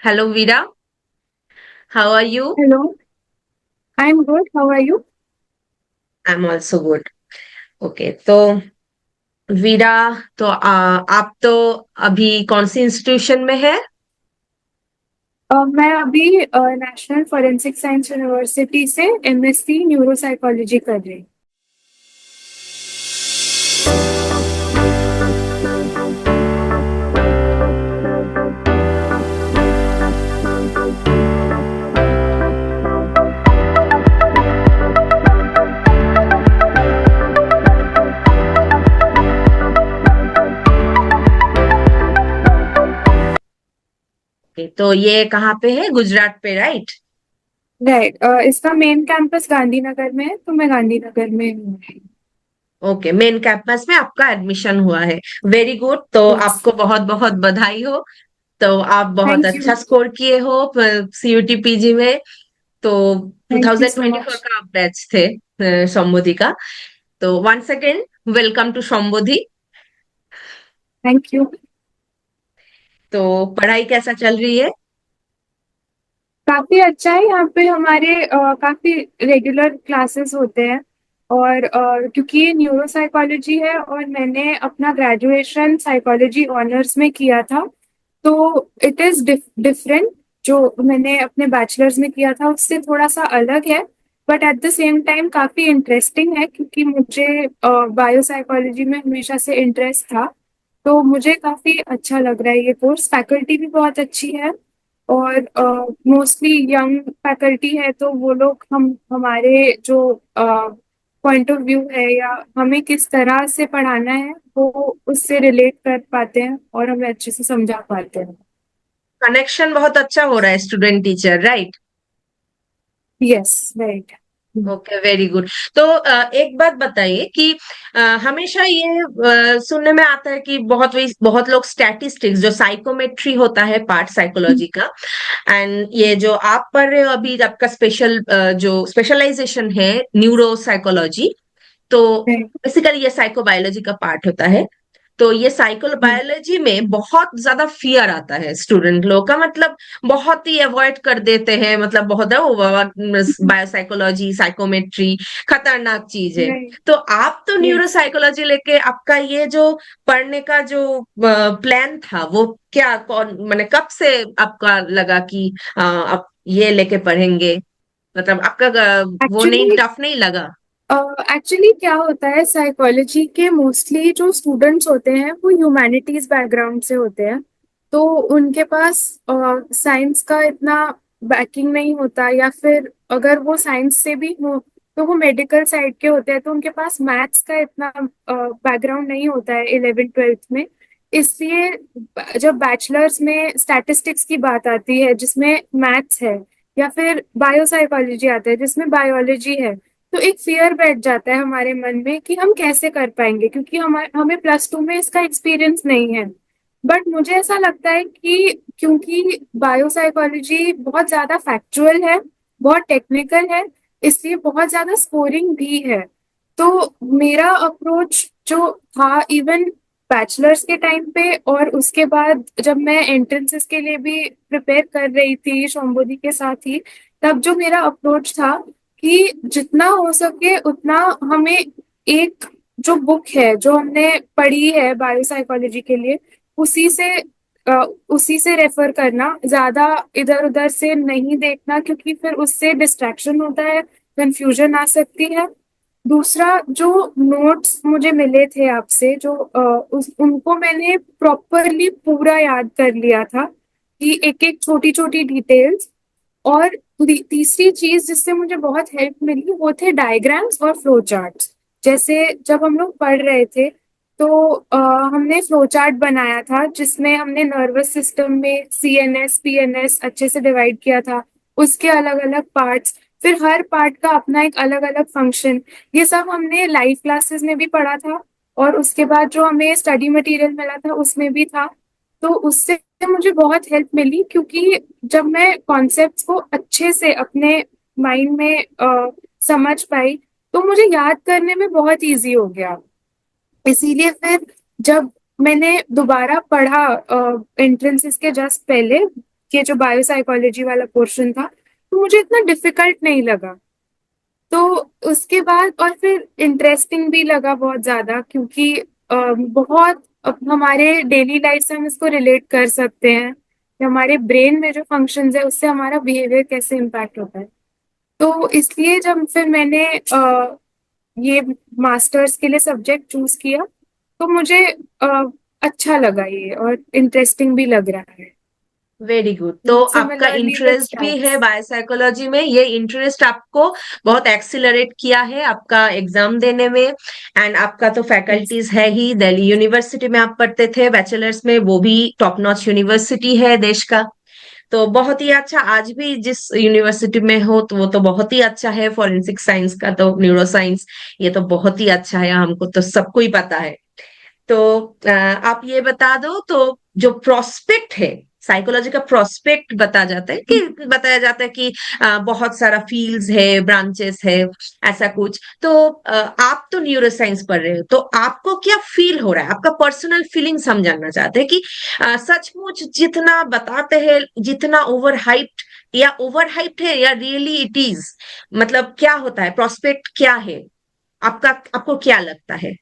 Hello, Vida. How are you? Hello, I'm good. How are you? I'm also good. Okay तो वीरा, तो आप तो अभी कौन सी इंस्टीट्यूशन में है? मैं अभी नेशनल फॉरेंसिक साइंस यूनिवर्सिटी से एमएससी न्यूरोसाइकोलॉजी कर रही हूँ। Okay, तो ये कहाँ पे है? गुजरात पे, राइट? राइट। इसका मेन कैंपस गांधीनगर में है, तो मैं गांधीनगर में हूँ। ओके, मेन कैंपस में आपका एडमिशन हुआ है। Very good. तो यस। आपको बहुत बहुत बधाई हो। तो आप बहुत थैंक यू। अच्छा स्कोर किए हो सीयूटी पीजी में। तो थैंक यू सो 2024 मच। का आप बैच थे संबोधि का। तो once again welcome to Sambodhi. Thank you. तो पढ़ाई कैसा चल रही है? काफी अच्छा है यहाँ पे हमारे काफी रेगुलर क्लासेस होते हैं। और क्योंकि ये न्यूरो साइकोलॉजी है और मैंने अपना ग्रेजुएशन साइकोलॉजी ऑनर्स में किया था, तो इट इज डिफरेंट। जो मैंने अपने बैचलर्स में किया था उससे थोड़ा सा अलग है, but at the same time काफी इंटरेस्टिंग है क्योंकि मुझे बायो साइकोलॉजी में हमेशा से इंटरेस्ट था। तो मुझे काफी अच्छा लग रहा है ये कोर्स। फैकल्टी भी बहुत अच्छी है और मोस्टली यंग फैकल्टी है, तो वो लोग हम हमारे जो पॉइंट ऑफ व्यू है या हमें किस तरह से पढ़ाना है वो उससे रिलेट कर पाते हैं और हमें अच्छे से समझा पाते हैं। कनेक्शन बहुत अच्छा हो रहा है student teacher, right? Yes, right. Okay, very good. तो एक बात बताइए कि हमेशा ये सुनने में आता है कि बहुत लोग स्टैटिस्टिक्स, जो साइकोमेट्री होता है पार्ट साइकोलॉजी का, एंड ये जो आप पढ़ रहे हो अभी, आपका जो स्पेशलाइजेशन है न्यूरो साइकोलॉजी, तो बेसिकली ये साइकोबायोलॉजी का पार्ट होता है। तो ये साइकोबायोलॉजी में बहुत ज्यादा फियर आता है स्टूडेंट लोग का, मतलब बहुत ही अवॉइड कर देते हैं, मतलब बहुत बायोसाइकोलॉजी साइकोमेट्री खतरनाक चीज है। राइट। तो आप तो न्यूरो यस। साइकोलॉजी लेके आपका ये जो पढ़ने का जो प्लान था, वो क्या, कौन, मैंने कब से आपका लगा कि आप ये लेके पढ़ेंगे? मतलब आपका वो नहीं, एक्चुअली टफ नहीं लगा? एक्चुअली क्या होता है, साइकोलॉजी के मोस्टली जो स्टूडेंट्स होते हैं वो ह्यूमैनिटीज बैकग्राउंड से होते हैं। तो उनके पास साइंस का इतना बैकिंग नहीं होता, या फिर अगर वो साइंस से भी हो तो वो मेडिकल साइड के होते हैं, तो उनके पास मैथ्स का इतना बैकग्राउंड नहीं होता है 11th 12th में। इसलिए जब बैचलर्स में स्टैटिस्टिक्स की बात आती है जिसमें मैथ्स है, या फिर बायोसाइकोलॉजी आता है जिसमें बायोलॉजी है, तो एक फियर बैठ जाता है हमारे मन में कि हम कैसे कर पाएंगे, क्योंकि हमें +2 में इसका एक्सपीरियंस नहीं है। बट मुझे ऐसा लगता है कि क्योंकि बायोसाइकोलॉजी बहुत ज्यादा फैक्चुअल है, बहुत टेक्निकल है, इसलिए बहुत ज्यादा स्कोरिंग भी है। तो मेरा अप्रोच जो था इवन बैचलर्स के टाइम पे और उसके बाद जब मैं एंट्रेंसेस के लिए भी प्रिपेयर कर रही थी शोम्बोदी के साथ ही, तब जो मेरा अप्रोच था कि जितना हो सके उतना हमें एक जो बुक है जो हमने पढ़ी है बायोसाइकोलॉजी के लिए, उसी से उसी से रेफर करना, ज्यादा इधर उधर से नहीं देखना, क्योंकि फिर उससे डिस्ट्रैक्शन होता है, कंफ्यूजन आ सकती है। दूसरा, जो नोट्स मुझे मिले थे आपसे, जो उनको मैंने प्रॉपरली पूरा याद कर लिया था कि एक एक छोटी छोटी डिटेल्स। और तीसरी चीज जिससे मुझे बहुत हेल्प मिली वो थे डायग्राम्स और फ्लो चार्ट्स। जैसे जब हम लोग पढ़ रहे थे तो हमने फ्लो चार्ट बनाया था जिसमें हमने नर्वस सिस्टम में CNS PNS अच्छे से डिवाइड किया था, उसके अलग अलग पार्ट्स, फिर हर पार्ट का अपना एक अलग अलग फंक्शन। ये सब हमने लाइव क्लासेस में भी पढ़ा था और उसके बाद जो हमें स्टडी मटेरियल मिला था उसमें भी था। तो उससे मुझे बहुत हेल्प मिली, क्योंकि जब मैं कॉन्सेप्ट्स को अच्छे से अपने माइंड में समझ पाई तो मुझे याद करने में बहुत इजी हो गया। इसीलिए फिर जब मैंने दोबारा पढ़ा एंट्रेंसेस के जस्ट पहले, के जो बायोसाइकोलॉजी वाला पोर्शन था, तो मुझे इतना डिफिकल्ट नहीं लगा। तो उसके बाद और फिर इंटरेस्टिंग भी लगा बहुत ज्यादा, क्योंकि बहुत अब हमारे डेली लाइफ से हम इसको रिलेट कर सकते हैं कि हमारे ब्रेन में जो फंक्शंस है उससे हमारा बिहेवियर कैसे इम्पैक्ट होता है। तो इसलिए जब फिर मैंने ये मास्टर्स के लिए सब्जेक्ट चूज किया, तो मुझे अच्छा लगा ये, और इंटरेस्टिंग भी लग रहा है। Very good. तो आपका सिमिलरली विद इंटरेस्ट भी है स्टैट्स। बायोसाइकोलॉजी में, ये इंटरेस्ट आपको बहुत एक्सिलरेट किया है आपका एग्जाम देने में। एंड आपका तो यस। फैकल्टीज है ही, दिल्ली यूनिवर्सिटी में आप पढ़ते थे बैचलर्स में, वो भी टॉप नॉच यूनिवर्सिटी है देश का। तो बहुत ही अच्छा, आज भी जिस यूनिवर्सिटी में हो तो वो तो बहुत ही अच्छा है, फॉरेंसिक साइंस का तो, न्यूरो साइंस, ये तो बहुत ही अच्छा है, हमको तो सबको ही पता है। तो आप ये बता दो, तो जो प्रोस्पेक्ट है, साइकोलॉजी का प्रोस्पेक्ट बताया जाता है कि बहुत सारा फील्ड्स है, ब्रांचेस है, ऐसा कुछ। तो आप तो न्यूरो साइंस पढ़ रहे हो, तो आपको क्या फील हो रहा है, आपका पर्सनल फीलिंग्स हम जानना चाहते हैं कि सचमुच जितना बताते हैं, जितना ओवर हाइप्ड, या ओवर हाइप्ड है, या रियली इट इज, मतलब क्या होता है, प्रोस्पेक्ट क्या है आपका, आपको क्या लगता है?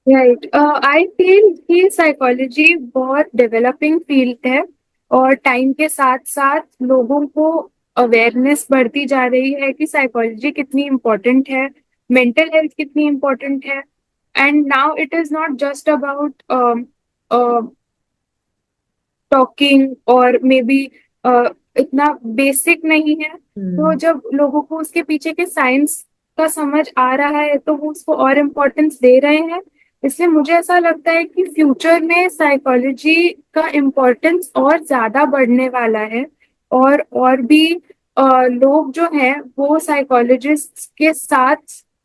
राइट। आई फील कि साइकोलॉजी बहुत डेवलपिंग फील्ड है, और टाइम के साथ साथ लोगों को अवेयरनेस बढ़ती जा रही है कि साइकोलॉजी कितनी इम्पोर्टेंट है, मेंटल हेल्थ कितनी इम्पोर्टेंट है। And now it is not just about talking, और मे बी इतना बेसिक नहीं है। तो हम्म। जब लोगों को उसके पीछे के साइंस का समझ आ रहा है, तो वो उसको और इम्पोर्टेंस दे रहे हैं। इसलिए मुझे ऐसा लगता है कि फ्यूचर में साइकोलॉजी का इम्पोर्टेंस और ज्यादा बढ़ने वाला है, और भी लोग जो हैं वो साइकोलॉजिस्ट के साथ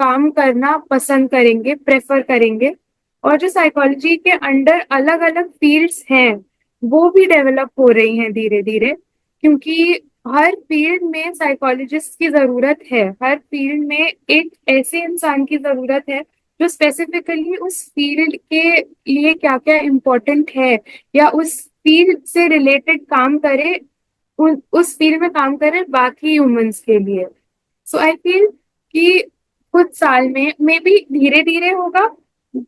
काम करना पसंद करेंगे, प्रेफर करेंगे। और जो साइकोलॉजी के अंडर अलग अलग फील्ड्स हैं, वो भी डेवलप हो रही हैं धीरे धीरे, क्योंकि हर फील्ड में साइकोलॉजिस्ट की जरूरत है। हर फील्ड में एक ऐसे इंसान की जरूरत है जो स्पेसिफिकली उस फील्ड के लिए क्या क्या इम्पोर्टेंट है, या उस फील्ड से रिलेटेड काम करे, उस फील्ड में काम करे बाकी ह्यूमंस के लिए। सो आई फील कि कुछ साल में मे बी धीरे धीरे होगा,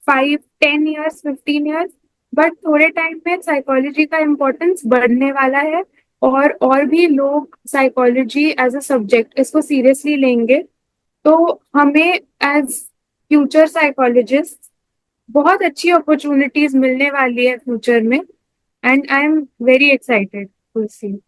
5 10 years 15 years, बट थोड़े टाइम में साइकोलॉजी का इम्पोर्टेंस बढ़ने वाला है, और भी लोग साइकोलॉजी एज अ सब्जेक्ट इसको सीरियसली लेंगे। तो हमें एज फ्यूचर साइकोलॉजिस्ट बहुत अच्छी अपॉर्चुनिटीज मिलने वाली है फ्यूचर में, and I am very excited to see.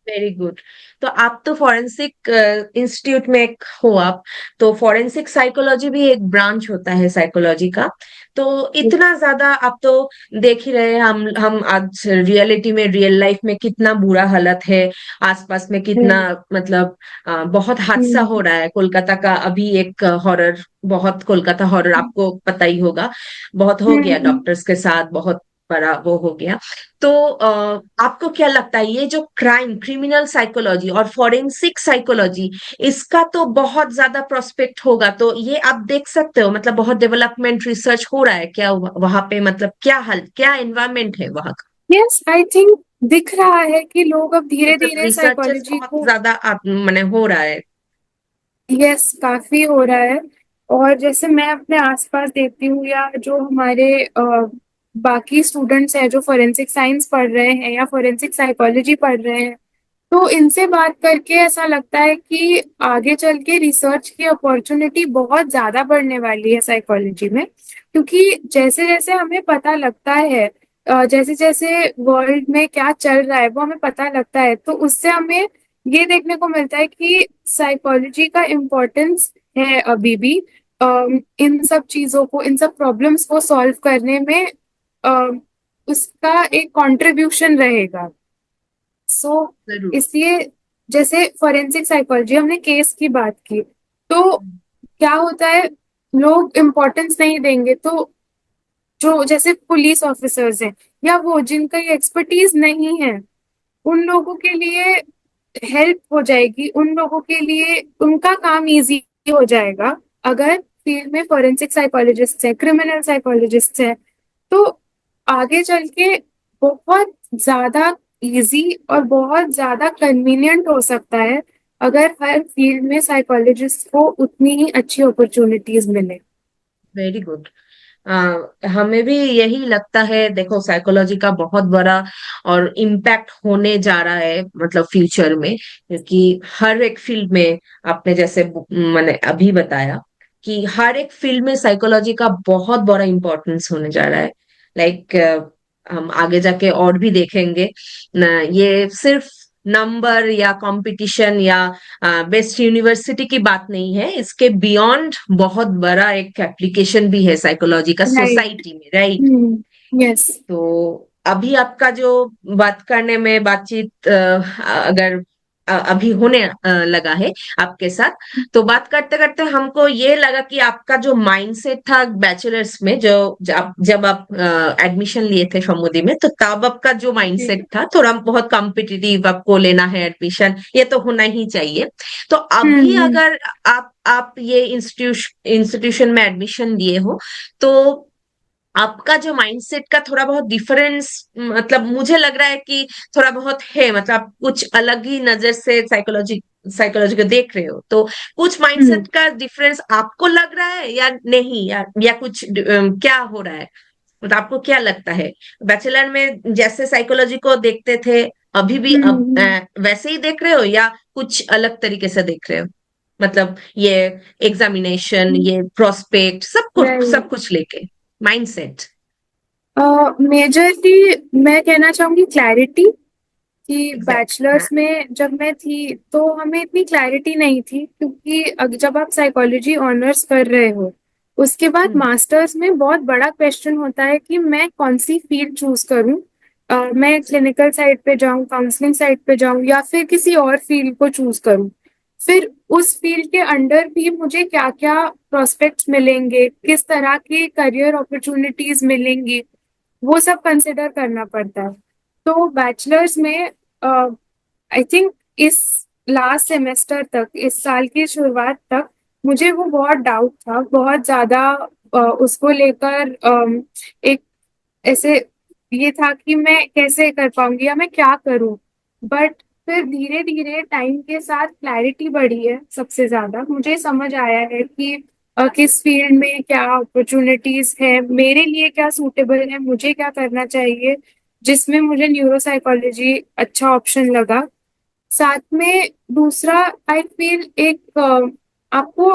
Very good. तो आप तो फॉरेंसिक इंस्टीट्यूट में एक हो आप, तो फॉरेंसिक साइकोलॉजी भी एक ब्रांच होता है साइकोलॉजी का। तो इतना ज्यादा आप तो देख ही रहे हैं, हम आज रियलिटी में, रियल लाइफ में कितना बुरा हालत है, आसपास में कितना, मतलब बहुत हादसा हो रहा है। कोलकाता का अभी एक हॉरर, बहुत कोलकाता हॉरर आपको पता ही होगा, बहुत हो गया डॉक्टर्स के साथ, बहुत बड़ा वो हो गया। तो आपको क्या लगता है, ये जो क्रिमिनल साइकोलॉजी और फॉरेंसिक साइकोलॉजी, इसका तो बहुत ज्यादा प्रोस्पेक्ट होगा, तो ये आप देख सकते हो, मतलब बहुत डेवलपमेंट रिसर्च हो रहा है क्या वहां पे, मतलब क्या हाल, क्या एनवायरमेंट है वहां का? यस, आई थिंक दिख रहा है कि लोग अब धीरे मतलब धीरे रिसर्चेस साइकोलॉजी बहुत को। ज्यादा मैंने हो रहा है। यस, काफी हो रहा है। और जैसे मैं अपने आसपास देखती हूँ, या जो हमारे बाकी स्टूडेंट्स हैं जो फोरेंसिक साइंस पढ़ रहे हैं या फोरेंसिक साइकोलॉजी पढ़ रहे हैं, तो इनसे बात करके ऐसा लगता है कि आगे चल के रिसर्च की अपॉर्चुनिटी बहुत ज्यादा बढ़ने वाली है साइकोलॉजी में। क्योंकि जैसे जैसे हमें पता लगता है, जैसे जैसे वर्ल्ड में क्या चल रहा है वो हमें पता लगता है, तो उससे हमें ये देखने को मिलता है कि साइकोलॉजी का इम्पोर्टेंस है अभी भी, इन सब चीजों को, इन सब प्रॉब्लम्स को सॉल्व करने में अ, उसका एक कंट्रीब्यूशन रहेगा। सो जरूर। इसलिए जैसे फॉरेंसिक साइकोलॉजी, हमने केस की बात की, तो क्या होता है, लोग इम्पोर्टेंस नहीं देंगे। तो जो जैसे पुलिस ऑफिसर्स हैं, या वो जिनका ये एक्सपर्टीज नहीं है, उन लोगों के लिए हेल्प हो जाएगी, उन लोगों के लिए उनका काम इजी हो जाएगा अगर फील्ड में फॉरेंसिक साइकोलॉजिस्ट है, क्रिमिनल साइकोलॉजिस्ट है। तो आगे चल के बहुत ज्यादा इजी और बहुत ज्यादा कन्वीनियंट हो सकता है अगर हर फील्ड में साइकोलॉजिस्ट को उतनी ही अच्छी अपॉर्चुनिटीज मिले। Very good. हमें भी यही लगता है। देखो, साइकोलॉजी का बहुत बड़ा और इम्पैक्ट होने जा रहा है, मतलब फ्यूचर में, क्योंकि हर एक फील्ड में, आपने जैसे मैंने अभी बताया कि हर एक फील्ड में साइकोलॉजी का बहुत बड़ा इम्पोर्टेंस होने जा रहा है। लाइक हम आगे जाके और भी देखेंगे ना, ये सिर्फ नंबर या कंपटीशन या बेस्ट यूनिवर्सिटी की बात नहीं है, इसके बियॉन्ड बहुत बड़ा एक एप्लीकेशन भी है साइकोलॉजी का राइट। सोसाइटी में, राइट? हम्म। यस। तो अभी आपका जो बात करने में बातचीत अगर अभी होने लगा है आपके साथ, तो बात करते करते हमको ये लगा कि आपका जो माइंडसेट था बैचलर्स में, जो जब आप एडमिशन लिए थे समुदी में, तो तब आपका जो माइंडसेट था थोड़ा बहुत कॉम्पिटिटिव, आपको लेना है एडमिशन, ये तो होना ही चाहिए। तो अभी हम्म। अगर आप ये इंस्टीट्यूशन में एडमिशन लिए हो, तो आपका जो माइंडसेट का थोड़ा बहुत डिफरेंस, मतलब मुझे लग रहा है कि थोड़ा बहुत है, मतलब आप कुछ अलग ही नजर से साइकोलॉजी को देख रहे हो, तो कुछ हम्म। माइंडसेट का डिफरेंस आपको लग रहा है या नहीं, या कुछ क्या हो रहा है? मतलब आपको क्या लगता है, बैचलर में जैसे साइकोलॉजी को देखते थे, अभी भी अब हम्म। वैसे ही देख रहे हो, या कुछ अलग तरीके से देख रहे हो? मतलब ये एग्जामिनेशन, ये प्रोस्पेक्ट, सब राइट। कुछ लेके माइंडसेट। मेजरली मैं कहना चाहूंगी क्लैरिटी, कि एग्जैक्ट, हाँ। बैचलर्स में जब मैं थी तो हमें इतनी क्लैरिटी नहीं थी, क्योंकि जब आप साइकोलॉजी ऑनर्स कर रहे हो उसके बाद हम्म, मास्टर्स में बहुत बड़ा क्वेश्चन होता है कि मैं कौन सी फील्ड चूज करूं। मैं क्लिनिकल साइड पे जाऊं, काउंसलिंग साइड पे जाऊं, या फिर किसी और फील्ड को चूज करूं। फिर उस फील्ड के अंडर भी मुझे क्या क्या प्रोस्पेक्ट्स मिलेंगे, किस तरह के करियर अपॉर्चुनिटीज मिलेंगी, वो सब कंसिडर करना पड़ता है। तो बैचलर्स में आई थिंक इस लास्ट सेमेस्टर तक, इस साल की शुरुआत तक, मुझे वो बहुत डाउट था, बहुत ज्यादा उसको लेकर एक ऐसे ये था कि मैं कैसे कर पाऊंगी या मैं क्या करूं। बट फिर धीरे धीरे टाइम के साथ क्लैरिटी बढ़ी है। सबसे ज्यादा मुझे समझ आया है कि किस फील्ड में क्या अपॉर्चुनिटीज है, मेरे लिए क्या सूटेबल है, मुझे क्या करना चाहिए, जिसमें मुझे न्यूरोसाइकोलॉजी अच्छा ऑप्शन लगा। साथ में दूसरा, आई फील एक आपको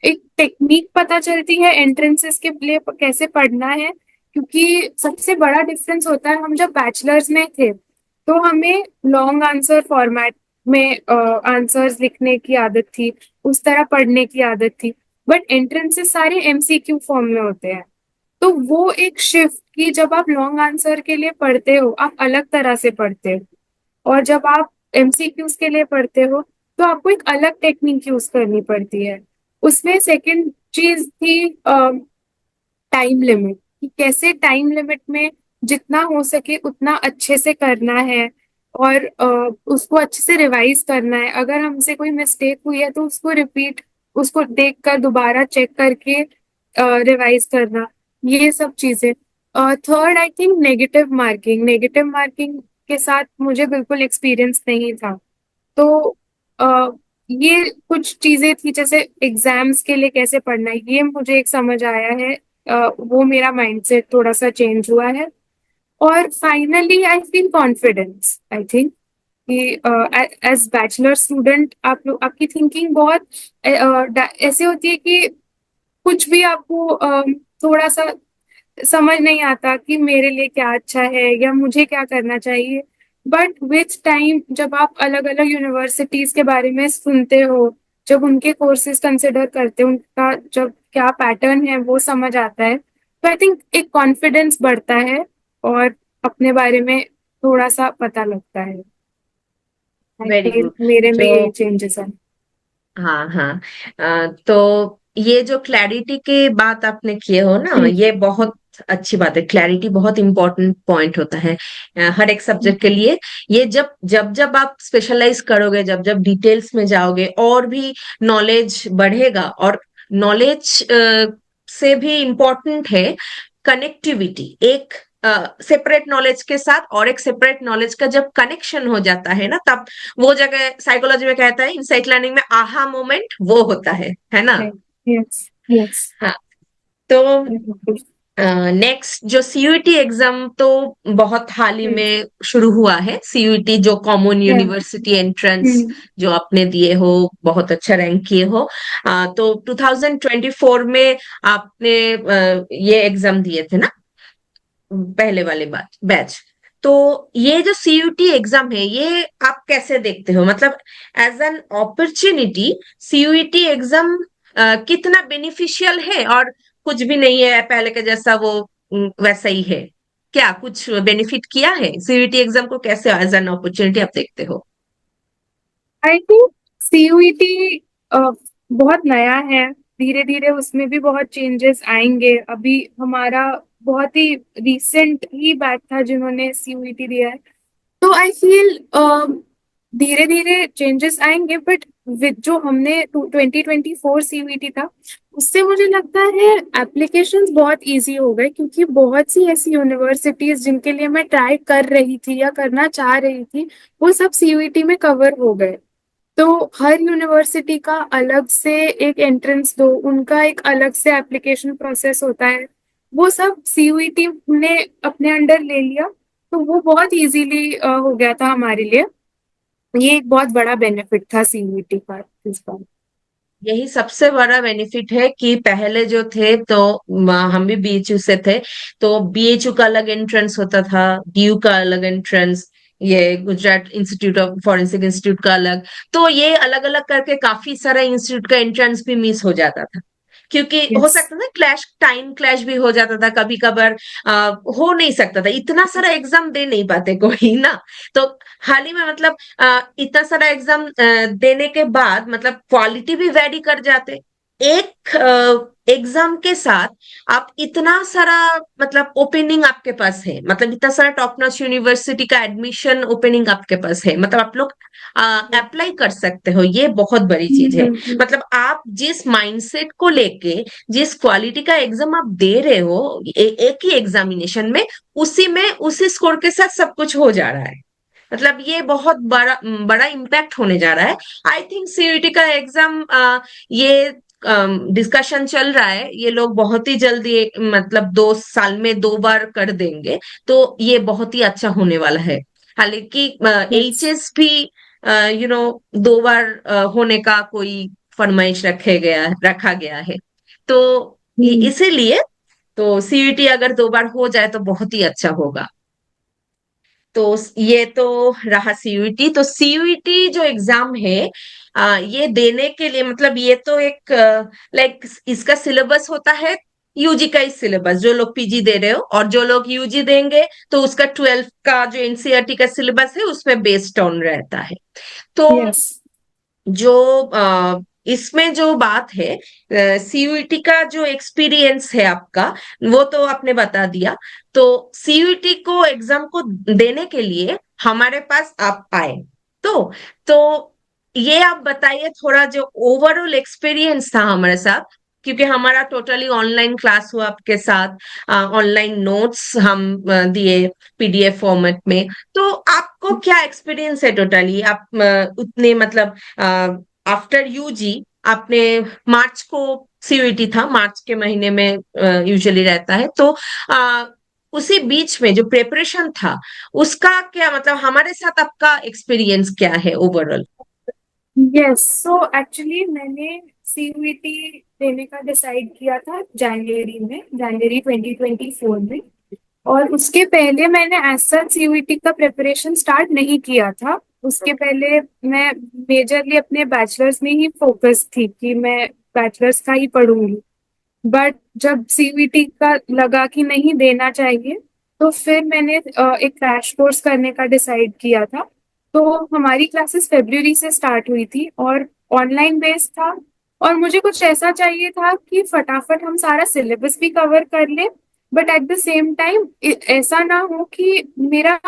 एक टेक्निक पता चलती है एंट्रेंसेस के लिए कैसे पढ़ना है। क्योंकि सबसे बड़ा डिफरेंस होता है, हम जब बैचलर्स में थे तो हमें लॉन्ग आंसर फॉर्मेट में आंसर्स लिखने की आदत थी, उस तरह पढ़ने की आदत थी। बट एंट्रेंसेस सारे एमसीक्यू फॉर्म में होते हैं। तो वो एक शिफ्ट, कि जब आप लॉन्ग आंसर के लिए पढ़ते हो आप अलग तरह से पढ़ते हो, और जब आप एमसीक्यूज के लिए पढ़ते हो तो आपको एक अलग टेक्निक यूज करनी पड़ती है। उसमें सेकंड चीज थी टाइम लिमिट, कि कैसे टाइम लिमिट में जितना हो सके उतना अच्छे से करना है, और उसको अच्छे से रिवाइज करना है। अगर हमसे कोई मिस्टेक हुई है तो उसको रिपीट, उसको देख कर दोबारा चेक करके रिवाइज करना, ये सब चीजें। Third, I think negative marking, negative marking के साथ मुझे बिल्कुल एक्सपीरियंस नहीं था। तो अ, ये कुछ चीजें थी, जैसे एग्जाम्स के लिए कैसे पढ़ना है, ये मुझे एक समझ आया है। वो मेरा माइंडसेट थोड़ा सा चेंज हुआ है। और finally I feel confidence, I think कि एज बैचलर स्टूडेंट आप लोग, आपकी थिंकिंग बहुत ऐसे होती है कि कुछ भी आपको थोड़ा सा समझ नहीं आता कि मेरे लिए क्या अच्छा है या मुझे क्या करना चाहिए। बट विथ टाइम जब आप अलग अलग यूनिवर्सिटीज के बारे में सुनते हो, जब उनके कोर्सेज कंसिडर करते हो, उनका जब क्या पैटर्न है वो समझ आता है, तो आई थिंक एक कॉन्फिडेंस बढ़ता है और अपने बारे में थोड़ा सा पता लगता है। I very think good. मेरे में जो ये चेंजेस है। हाँ, हाँ। तो ये जो क्लैरिटी की बात आपने किए हो ना, हम्म। ये बहुत अच्छी बात है। क्लैरिटी बहुत इंपॉर्टेंट पॉइंट होता है हर एक सब्जेक्ट के लिए। ये जब जब जब आप स्पेशलाइज करोगे, जब जब डिटेल्स में जाओगे, और भी नॉलेज बढ़ेगा। और नॉलेज से भी इम्पोर्टेंट है कनेक्टिविटी। एक सेपरेट नॉलेज के साथ और एक सेपरेट नॉलेज का जब कनेक्शन हो जाता है ना, तब वो जगह साइकोलॉजी में कहता है, इनसाइट लर्निंग में आहा मोमेंट वो होता है ना। Yes yes. हाँ। तो नेक्स्ट जो सीयूईटी एग्जाम तो बहुत हाल ही में शुरू हुआ है, सीयूईटी जो कॉमन यूनिवर्सिटी एंट्रेंस जो आपने दिए हो, बहुत अच्छा रैंक किए हो। तो 2024 में आपने ये एग्जाम दिए थे ना, पहले वाले बैच। तो ये जो सीयूटी एग्जाम है, ये आप कैसे देखते हो, मतलब as an opportunity CUT exam कितना बेनिफिशियल है, और कुछ भी नहीं है पहले के जैसा, वो वैसा ही है, क्या कुछ बेनिफिट किया है सीयूटी एग्जाम को, कैसे एज एन अपॉर्चुनिटी आप देखते हो? आई थिंक सीयूईटी बहुत नया है, धीरे धीरे उसमें भी बहुत चेंजेस आएंगे। अभी हमारा बहुत ही रिसेंट ही बैच था जिन्होंने सीयूईटी दिया है, तो आई फील धीरे धीरे चेंजेस आएंगे। बट विद जो हमने 2024 सीयूईटी था, उससे मुझे लगता है एप्लीकेशंस बहुत इजी हो गए, क्योंकि बहुत सी ऐसी यूनिवर्सिटीज जिनके लिए मैं ट्राई कर रही थी या करना चाह रही थी, वो सब सीयूईटी में कवर हो गए। तो हर यूनिवर्सिटी का अलग से एक एंट्रेंस दो, उनका एक अलग से एप्लीकेशन प्रोसेस होता है, वो सब सीयूईटी ने अपने अंडर ले लिया। तो वो बहुत इजीली हो गया था हमारे लिए। ये एक बहुत बड़ा बेनिफिट था सीयूईटी का इस बार। यही सबसे बड़ा बेनिफिट है कि पहले जो थे तो हम भी बीएचयू से थे, तो बीएचयू का अलग एंट्रेंस होता था, डीयू का अलग एंट्रेंस, ये Gujarat institute of forensic institute का अलग। तो ये अलग अलग करके काफी सारा इंस्टीट्यूट का एंट्रेंस भी मिस हो जाता था, क्योंकि हो यस सकता था क्लैश, टाइम क्लैश भी हो जाता था कभी कभार। हो नहीं सकता था, इतना सारा एग्जाम दे नहीं पाते कोई ना। तो हाल ही में मतलब इतना सारा एग्जाम देने के बाद मतलब क्वालिटी भी वेरी कर जाते। एक एग्जाम के साथ आप इतना सारा मतलब ओपनिंग आपके पास है, मतलब इतना सारा टॉप नॉच यूनिवर्सिटी का एडमिशन ओपनिंग आपके पास है, मतलब आप लोग अप्लाई कर सकते हो, ये बहुत बड़ी चीज है। मतलब आप जिस माइंडसेट को लेके जिस क्वालिटी का एग्जाम आप दे रहे हो एक ही एग्जामिनेशन में, उसी में उसी स्कोर के साथ सब कुछ हो जा रहा है, मतलब ये बहुत बड़ा बड़ा इम्पैक्ट होने जा रहा है। आई थिंक सीयूईटी का एग्जाम ये डिस्कशन चल रहा है, ये लोग बहुत ही जल्दी मतलब 2 साल में 2 बार कर देंगे, तो ये बहुत ही अच्छा होने वाला है। हालांकि यस एचएस भी 2 बार होने का कोई फरमाइश रखा गया है। तो इसीलिए तो सीयूईटी अगर 2 बार हो जाए तो बहुत ही अच्छा होगा। तो ये तो रहा सीयूईटी। तो सीयूईटी जो एग्जाम है ये देने के लिए मतलब ये तो एक लाइक इसका सिलेबस होता है यूजी का ही सिलेबस, जो लोग पीजी दे रहे हो, और जो लोग यूजी देंगे तो उसका 12th का जो एनसीईआरटी का सिलेबस है उसमें बेस्ड ऑन रहता है। तो यस जो इसमें जो बात है सीयूईटी का जो एक्सपीरियंस है आपका, वो तो आपने बता दिया। तो सीयूईटी को एग्जाम को देने के लिए हमारे पास आप आए, तो तो ये आप बताइए थोड़ा, जो ओवरऑल एक्सपीरियंस था हमारे साथ, क्योंकि हमारा टोटली ऑनलाइन क्लास हुआ आपके साथ, ऑनलाइन नोट्स हम दिए पीडीएफ फॉर्मेट में। तो आपको क्या एक्सपीरियंस है टोटली, आप उतने मतलब आफ्टर यूजी आपने, मार्च को सीयूईटी था, मार्च के महीने में यूजुअली रहता है, तो उसी बीच में जो प्रिपरेशन था उसका क्या मतलब, हमारे साथ आपका एक्सपीरियंस क्या है ओवरऑल? यस। सो एक्चुअली मैंने सीयूईटी देने का डिसाइड किया था जनवरी में, जनवरी 2024 में। और उसके पहले मैंने एज सच सीयूईटी का प्रिपरेशन स्टार्ट नहीं किया था। उसके पहले मैं मेजरली अपने बैचलर्स में ही फोकस थी कि मैं बैचलर्स का ही पढ़ूंगी। बट जब सीयूईटी का लगा कि नहीं देना चाहिए, तो फिर मैंने एक क्रैश कोर्स करने का डिसाइड किया था। तो हमारी क्लासेस फेब्रुवरी से स्टार्ट हुई थी और ऑनलाइन बेस्ड था। और मुझे कुछ ऐसा चाहिए था कि फटाफट हम सारा सिलेबस भी कवर कर ले, but at the same time ऐसा ना हो कि मेरा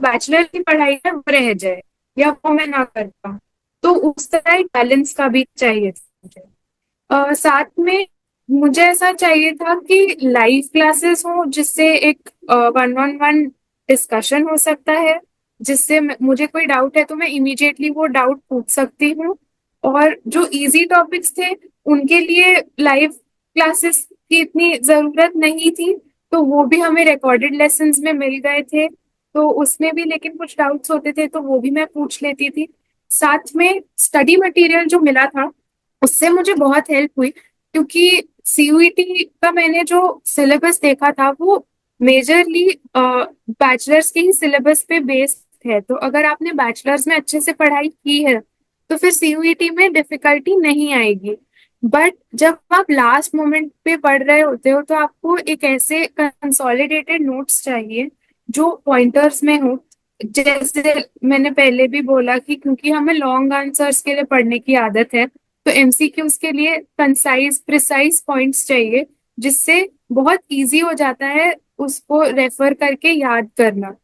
बैचलर की पढ़ाई है वो रह जाए या वो मैं ना कर पाऊँ। तो उस तरह एक बैलेंस का भी चाहिए था मुझे। साथ में मुझे ऐसा चाहिए था कि लाइव क्लासेस हो, जिससे एक वन ऑन वन डिस्कशन हो सकता है, जिससे मुझे कोई डाउट है तो मैं इमीडिएटली वो डाउट पूछ सकती हूँ। और जो इजी टॉपिक्स थे उनके लिए लाइव क्लासेस की इतनी जरूरत नहीं थी, तो वो भी हमें रिकॉर्डेड लेसन्स में मिल गए थे। तो उसमें भी लेकिन कुछ डाउट्स होते थे तो वो भी मैं पूछ लेती थी। साथ में स्टडी मटेरियल जो मिला था उससे मुझे बहुत हेल्प हुई, क्योंकि सीयूईटी का मैंने जो सिलेबस देखा था वो मेजरली बैचलर्स के ही सिलेबस पे बेस्ड है। तो अगर आपने बैचलर्स में अच्छे से पढ़ाई की है तो फिर सीयूईटी में डिफिकल्टी नहीं आएगी। बट जब आप लास्ट मोमेंट पे पढ़ रहे होते हो तो आपको एक ऐसे कंसोलिडेटेड नोट्स चाहिए जो पॉइंटर्स में हो। जैसे मैंने पहले भी बोला कि क्योंकि हमें लॉन्ग आंसर्स के लिए पढ़ने की आदत है, तो एमसीक्यूज के लिए कंसाइज प्रिसाइज पॉइंट्स चाहिए, जिससे बहुत इजी हो जाता है उसको रेफर करके याद करना।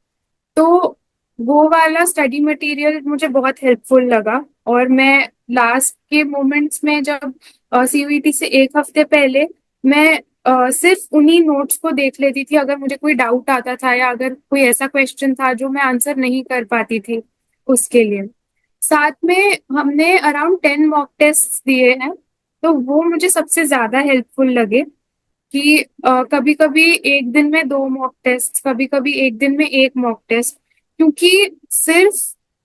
तो वो वाला स्टडी मटेरियल मुझे बहुत हेल्पफुल लगा। और मैं लास्ट के मोमेंट्स में जब सीयूईटी से एक हफ्ते पहले मैं सिर्फ उन्हीं नोट्स को देख लेती थी अगर मुझे कोई डाउट आता था, या अगर कोई ऐसा क्वेश्चन था जो मैं आंसर नहीं कर पाती थी उसके लिए। साथ में हमने अराउंड 10 मॉक टेस्ट दिए हैं, तो वो मुझे सबसे ज्यादा हेल्पफुल लगे कि कभी कभी एक दिन में 2 मॉक टेस्ट, कभी कभी एक दिन में एक मॉक टेस्ट। क्योंकि सिर्फ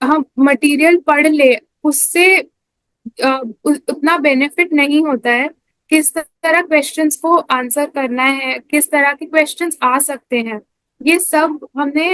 हम मटेरियल पढ़ ले उससे उतना बेनिफिट नहीं होता है। किस तरह क्वेश्चंस को आंसर करना है, किस तरह के क्वेश्चंस आ सकते हैं, ये सब हमने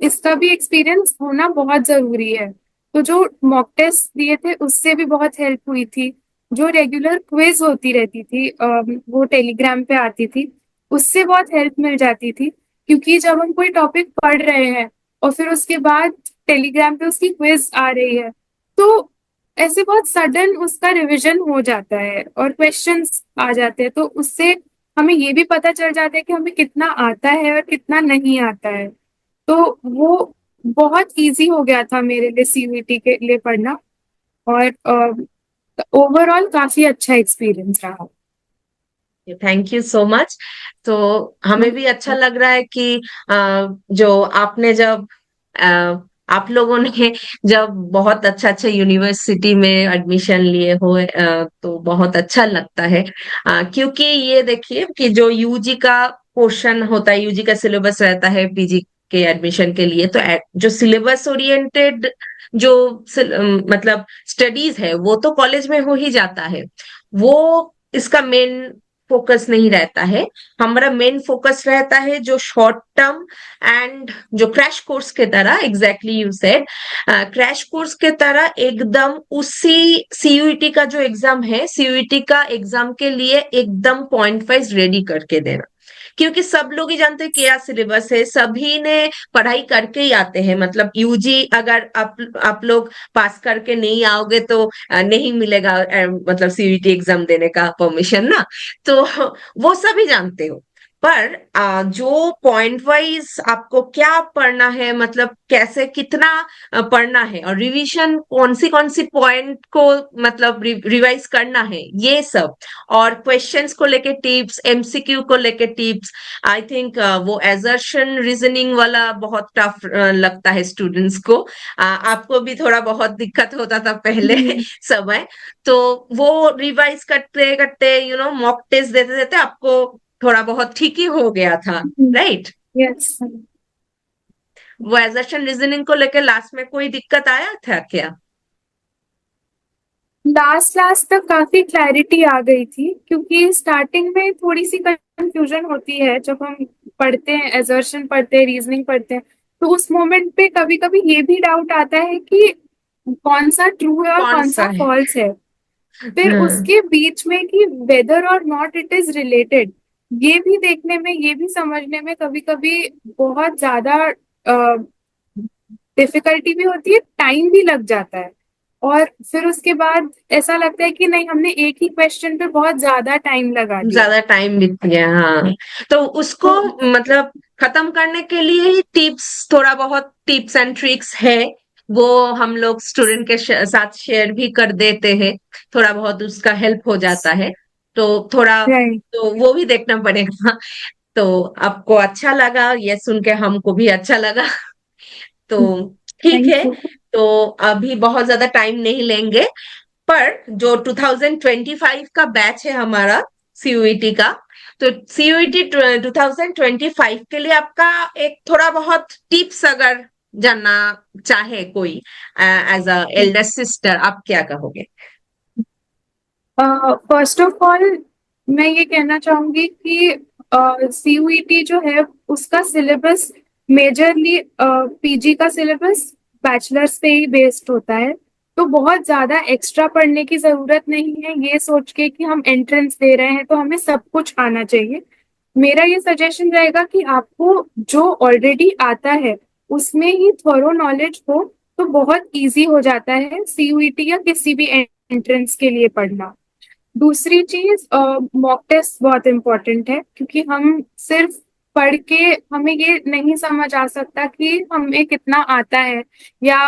इसका भी एक्सपीरियंस होना बहुत जरूरी है। तो जो मॉक टेस्ट दिए थे उससे भी बहुत हेल्प हुई थी। जो रेगुलर क्विज होती रहती थी वो टेलीग्राम पे आती थी, उससे बहुत हेल्प मिल जाती थी। क्योंकि जब हम कोई टॉपिक पढ़ रहे हैं और फिर उसके बाद टेलीग्राम पे उसकी क्विज आ रही है, तो ऐसे बहुत सडन उसका रिवीजन हो जाता है और क्वेश्चंस आ जाते हैं, तो उससे हमें ये भी पता चल जाता है कि हमें कितना आता है और कितना नहीं आता है। तो वो बहुत इजी हो गया था मेरे लिए सीयूईटी के लिए पढ़ना। और ओवरऑल काफी अच्छा एक्सपीरियंस रहा। Thank you so much. तो हमें भी अच्छा लग रहा है कि जो आपने जब आप लोगों ने जब बहुत अच्छा अच्छा यूनिवर्सिटी में एडमिशन लिए हो, तो बहुत अच्छा लगता है। क्योंकि ये देखिए कि जो यूजी का पोर्शन होता है, यूजी का सिलेबस रहता है पीजी के एडमिशन के लिए, तो जो सिलेबस ओरिएंटेड जो मतलब स्टडीज है वो तो कॉलेज में हो ही जाता है। वो इसका मेन फोकस नहीं रहता है। हमारा मेन फोकस रहता है जो शॉर्ट टर्म एंड जो क्रैश कोर्स के तरह, exactly you said, crash course के तरह एकदम उसी सीयूईटी का जो एग्जाम है, सीयूईटी का एग्जाम के लिए एकदम पॉइंट वाइज रेडी करके देना। क्योंकि सब लोग ही जानते हैं क्या सिलेबस है, सभी ने पढ़ाई करके ही आते हैं। मतलब यूजी अगर आप लोग पास करके नहीं आओगे तो नहीं मिलेगा मतलब सीयूईटी एग्जाम देने का परमिशन ना। तो वो सभी जानते हो। पर जो पॉइंट वाइज आपको क्या पढ़ना है, मतलब कैसे कितना पढ़ना है, और रिवीजन कौन सी पॉइंट को मतलब रिवाइज करना है, ये सब, और क्वेश्चंस को लेके टिप्स, एमसीक्यू को लेके टिप्स। आई थिंक वो एजर्शन रीजनिंग वाला बहुत टफ लगता है स्टूडेंट्स को। आपको भी थोड़ा बहुत दिक्कत होता था पहले समय। तो वो रिवाइज करते करते मॉक टेस्ट देते देते आपको थोड़ा बहुत ठीक ही हो गया था, राइट? यस। वो एजर्शन रीजनिंग को लेके लास्ट में कोई दिक्कत आया था क्या? लास्ट लास्ट तक काफी क्लैरिटी आ गई थी, क्योंकि स्टार्टिंग में थोड़ी सी कंफ्यूजन होती है जब हम पढ़ते हैं, एजर्शन पढ़ते हैं, रीजनिंग पढ़ते हैं। तो उस मोमेंट पे कभी कभी ये भी डाउट आता है कि कौन सा ट्रू है और कौन कौन सा सा है? फॉल्स है। फिर हाँ, उसके बीच में कि वेदर और नॉट इट इज रिलेटेड, ये भी देखने में, ये भी समझने में कभी कभी बहुत ज्यादा डिफिकल्टी भी होती है, टाइम भी लग जाता है। और फिर उसके बाद ऐसा लगता है कि नहीं, हमने एक ही क्वेश्चन पे बहुत ज्यादा टाइम लगा दिया। ज्यादा टाइम बीत गया, हाँ। तो उसको तो मतलब खत्म करने के लिए ही टिप्स, थोड़ा बहुत टिप्स एंड ट्रिक्स है, वो हम लोग स्टूडेंट के साथ शेयर भी कर देते हैं। थोड़ा बहुत उसका हेल्प हो जाता है। तो थोड़ा राइट। तो वो भी देखना पड़ेगा। तो आपको अच्छा लगा ये सुन के, हमको भी अच्छा लगा। तो ठीक थैंक है। यू। तो अभी बहुत ज्यादा टाइम नहीं लेंगे, पर जो 2025 का बैच है हमारा सीयूईटी का, तो सीयूईटी 2025 के लिए आपका एक थोड़ा बहुत टिप्स अगर जानना चाहे कोई, एज अ एल्डर सिस्टर, आप क्या कहोगे? फर्स्ट ऑफ ऑल मैं ये कहना चाहूंगी कि सीयूईटी जो है उसका सिलेबस मेजरली पीजी का सिलेबस बैचलर्स पे ही बेस्ड होता है। तो बहुत ज्यादा एक्स्ट्रा पढ़ने की जरूरत नहीं है ये सोच के कि हम एंट्रेंस दे रहे हैं तो हमें सब कुछ आना चाहिए। मेरा ये सजेशन रहेगा कि आपको जो ऑलरेडी आता है उसमें ही थोरो नॉलेज हो तो बहुत इजी हो जाता है सीयूईटी या किसी भी एंट्रेंस के लिए पढ़ना। दूसरी चीज, मॉक टेस्ट बहुत इम्पोर्टेंट है क्योंकि हम सिर्फ पढ़ के हमें ये नहीं समझ आ सकता कि हमें कितना आता है या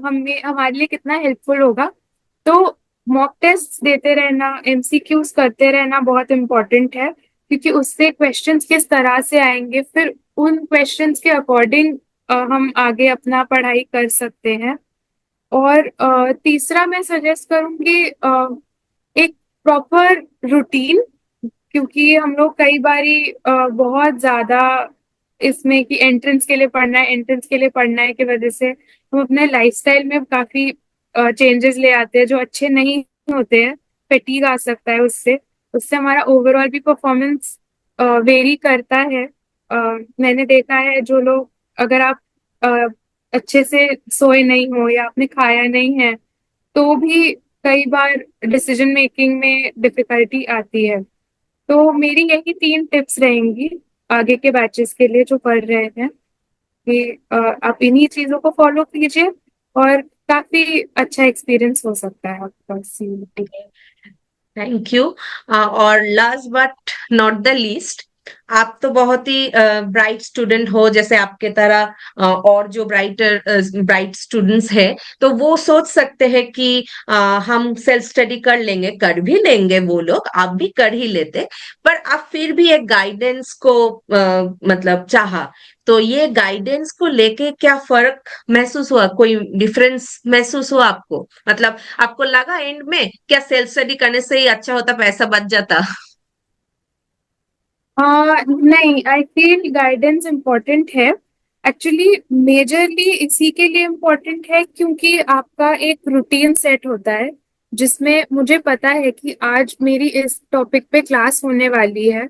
हमें हमारे लिए कितना हेल्पफुल होगा। तो मॉक टेस्ट देते रहना, एमसीक्यूज करते रहना बहुत इम्पोर्टेंट है क्योंकि उससे क्वेश्चंस किस तरह से आएंगे फिर उन क्वेश्चंस के अकॉर्डिंग हम आगे अपना पढ़ाई कर सकते हैं। और तीसरा मैं सजेस्ट करूंगी एक प्रॉपर रूटीन, क्योंकि हम लोग कई बारी बहुत ज्यादा इसमें कि एंट्रेंस के लिए पढ़ना है, एंट्रेंस के लिए पढ़ना है की वजह से हम अपने लाइफस्टाइल में काफी चेंजेस ले आते हैं जो अच्छे नहीं होते हैं। फटीग आ सकता है उससे, उससे हमारा ओवरऑल भी परफॉर्मेंस वेरी करता है। अ, मैंने देखा है जो लोग, अगर आप अ, अच्छे से सोए नहीं हो या आपने खाया नहीं है तो भी कई बार डिसीजन मेकिंग में डिफिकल्टी आती है। तो मेरी यही 3 टिप्स रहेंगी आगे के बैचेस के लिए जो पढ़ रहे हैं कि आप इन्हीं चीजों को फॉलो कीजिए और काफी अच्छा एक्सपीरियंस हो सकता है आपका सीयूटी। Thank you. और last but not the least, आप तो बहुत ही ब्राइट स्टूडेंट हो, जैसे आपके तरह और जो ब्राइट स्टूडेंट्स हैं, तो वो सोच सकते हैं कि हम सेल्फ स्टडी कर लेंगे, कर भी लेंगे, वो लोग आप भी कर ही लेते, पर आप फिर भी एक गाइडेंस को मतलब चाहा, तो ये गाइडेंस को लेके क्या फर्क महसूस हुआ? कोई डिफरेंस महसूस हुआ आपको? मतलब आपको लगा एंड में क्या सेल्फ स्टडी करने से ही अच्छा होता, पैसा बच जाता? नहीं, आई फील गाइडेंस इम्पोर्टेंट है। एक्चुअली मेजरली इसी के लिए इम्पोर्टेंट है क्योंकि आपका एक रूटीन सेट होता है जिसमें मुझे पता है कि आज मेरी इस टॉपिक पे क्लास होने वाली है।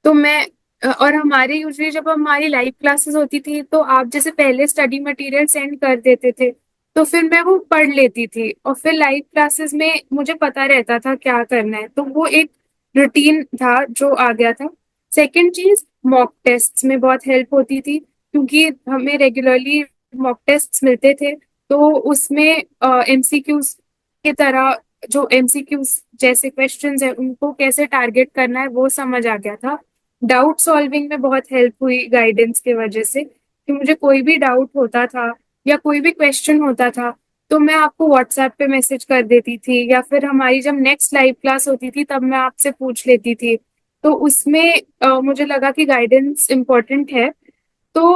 तो मैं और हमारे यूजली जब हमारी लाइव क्लासेस होती थी तो आप जैसे पहले स्टडी मटेरियल सेंड कर देते थे तो फिर मैं वो पढ़ लेती थी और फिर लाइव क्लासेस में मुझे पता रहता था क्या करना है, तो वो एक रूटीन था जो आ गया था। सेकेंड चीज, मॉक टेस्ट में बहुत हेल्प होती थी क्योंकि हमें रेगुलरली मॉक टेस्ट मिलते थे। तो उसमें एमसीक्यूज की तरह जो एमसीक्यूज जैसे क्वेश्चंस है उनको कैसे टारगेट करना है वो समझ आ गया था। डाउट सॉल्विंग में बहुत हेल्प हुई गाइडेंस की वजह से कि मुझे कोई भी डाउट होता था या कोई भी क्वेश्चन होता था तो मैं आपको व्हाट्सएप पे मैसेज कर देती थी या फिर हमारी जब नेक्स्ट लाइव क्लास होती थी तब मैं आपसे पूछ लेती थी। तो उसमें मुझे लगा कि गाइडेंस इम्पोर्टेंट है। तो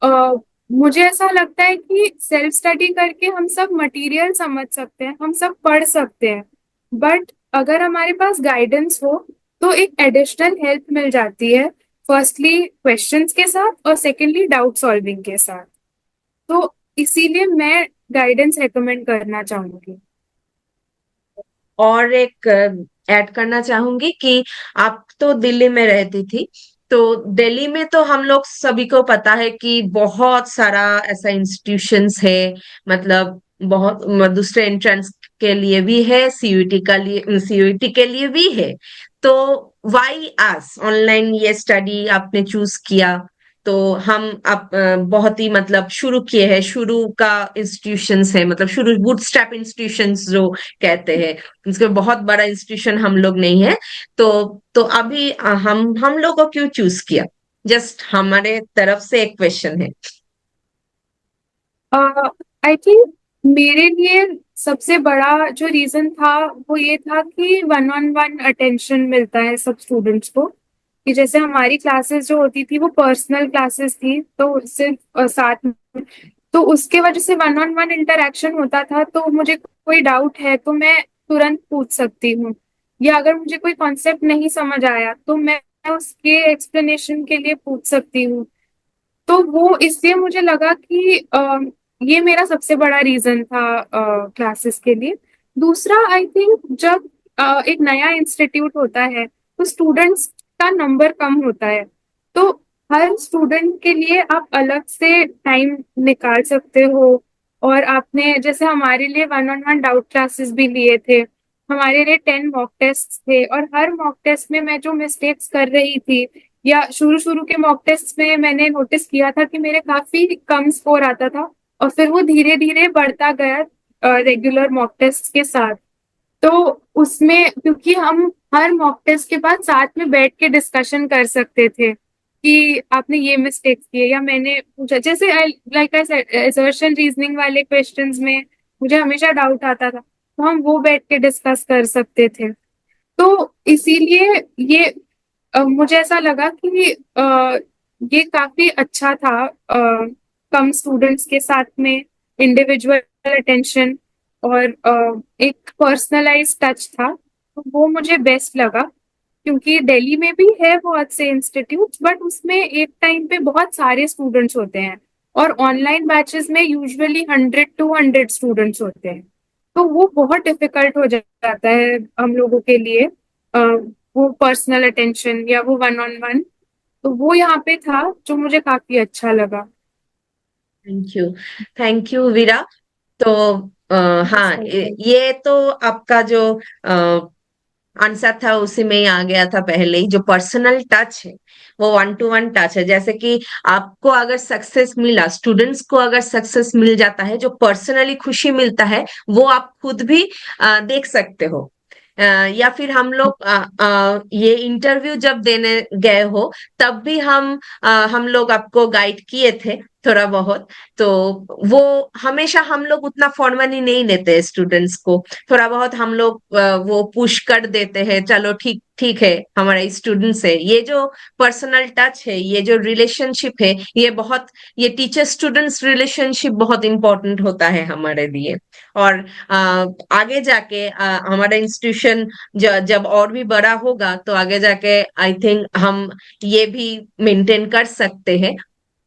अ, मुझे ऐसा लगता है कि सेल्फ स्टडी करके हम सब मटेरियल समझ सकते हैं, हम सब पढ़ सकते हैं, बट अगर हमारे पास गाइडेंस हो तो एक एडिशनल हेल्प मिल जाती है। फर्स्टली क्वेश्चंस के साथ और सेकेंडली डाउट सॉल्विंग के साथ। तो इसीलिए मैं गाइडेंस रेकमेंड करना चाहूंगी। और एक ऐड करना चाहूंगी कि आप तो दिल्ली में रहती थी, तो दिल्ली में तो हम लोग सभी को पता है कि बहुत सारा ऐसा इंस्टीट्यूशंस है, मतलब बहुत दूसरे एंट्रेंस के लिए भी है, सीयूईटी का लिए, सीयूईटी के लिए भी है। तो वाई आस ऑनलाइन ये स्टडी आपने चूज किया? तो हम आप बहुत ही मतलब शुरू किए हैं, शुरू का इंस्टीट्यूशंस है, मतलब शुरू बूटस्ट्रैप इंस्टीट्यूशंस जो कहते हैं, इसके बहुत बड़ा इंस्टीट्यूशन हम लोग नहीं है। तो अभी हम लोग को क्यों चूज किया? जस्ट हमारे तरफ से एक क्वेश्चन है। आई थिंक मेरे लिए सबसे बड़ा जो रीजन था वो ये था कि वन ऑन वन अटेंशन मिलता है सब स्टूडेंट्स को, कि जैसे हमारी क्लासेस जो होती थी वो पर्सनल क्लासेस थी, तो सिर्फ साथ में, तो उसके वजह से वन ऑन वन इंटरेक्शन होता था। तो मुझे कोई डाउट है तो मैं तुरंत पूछ सकती हूँ, या अगर मुझे कोई कॉन्सेप्ट नहीं समझ आया तो मैं उसके एक्सप्लेनेशन के लिए पूछ सकती हूँ। तो वो इसलिए मुझे लगा कि ये मेरा सबसे बड़ा रीजन था क्लासेस के लिए। दूसरा, आई थिंक जब एक नया इंस्टीट्यूट होता है तो स्टूडेंट्स का नंबर कम होता है, तो हर स्टूडेंट के लिए आप अलग से टाइम निकाल सकते हो। और आपने जैसे हमारे लिए one on one doubt classes भी लिए थे, हमारे लिए 10 मॉक टेस्ट थे, और हर मॉक टेस्ट में मैं जो मिस्टेक्स कर रही थी, या शुरू शुरू के मॉक टेस्ट में मैंने नोटिस किया था कि मेरे काफी कम स्कोर आता था, और फिर वो धीरे धीरे बढ़ता गया रेगुलर मॉक टेस्ट के साथ। तो उसमें क्योंकि हम हर मॉक टेस्ट के बाद साथ में बैठ के डिस्कशन कर सकते थे कि आपने ये मिस्टेक किए, या मैंने पूछा, जैसे like I said assertion reasoning वाले क्वेश्चंस में मुझे हमेशा डाउट आता था, तो हम वो बैठ के डिस्कस कर सकते थे। तो इसीलिए ये मुझे ऐसा लगा कि ये काफी अच्छा था, कम स्टूडेंट्स के साथ में इंडिविजुअल अटेंशन और एक पर्सनलाइज टच था, तो वो मुझे बेस्ट लगा। क्योंकि दिल्ली में भी है बहुत से इंस्टीट्यूट, बट उसमें एक टाइम पे बहुत सारे स्टूडेंट्स होते हैं, और ऑनलाइन बैचेस में यूजुअली 100 to 100 स्टूडेंट्स होते हैं, तो वो बहुत डिफिकल्ट हो जाता है हम लोगों के लिए, वो पर्सनल अटेंशन या वो वन ऑन वन। तो वो यहाँ पे था जो मुझे काफी अच्छा लगा। Thank you. थैंक यू वीरा। तो अ, मोस्ट हाँ, वेलकम। ये तो आपका जो आंसर था उसी में ही आ गया था पहले ही। जो पर्सनल टच है वो वन टू वन टच है। जैसे कि आपको अगर सक्सेस मिला, स्टूडेंट्स को अगर सक्सेस मिल जाता है, जो पर्सनली खुशी मिलता है, वो आप खुद भी देख सकते हो। या फिर हम लोग ये इंटरव्यू जब देने गए हो, तब भी हम लोग आपको गाइड किए थे थोड़ा बहुत। तो वो हमेशा हम लोग उतना फॉर्मली नहीं लेते स्टूडेंट्स को। थोड़ा बहुत हम लोग वो पुश कर देते हैं, चलो ठीक ठीक है, हमारे स्टूडेंट्स है। ये जो पर्सनल टच है, ये जो रिलेशनशिप है, ये टीचर स्टूडेंट्स रिलेशनशिप बहुत इंपॉर्टेंट होता है हमारे लिए। और आगे जाके हमारा इंस्टीट्यूशन जब और भी बड़ा होगा, तो आगे जाके आई थिंक हम ये भी मेंटेन कर सकते हैं।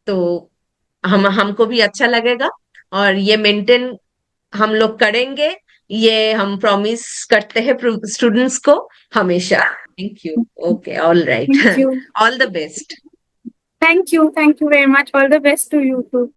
तो हम हमको भी अच्छा लगेगा, और ये मेंटेन हम लोग करेंगे, ये हम प्रॉमिस करते हैं स्टूडेंट्स को हमेशा। Thank you. Okay, all right. Thank you. All the best. Thank you very much, all the best to you to.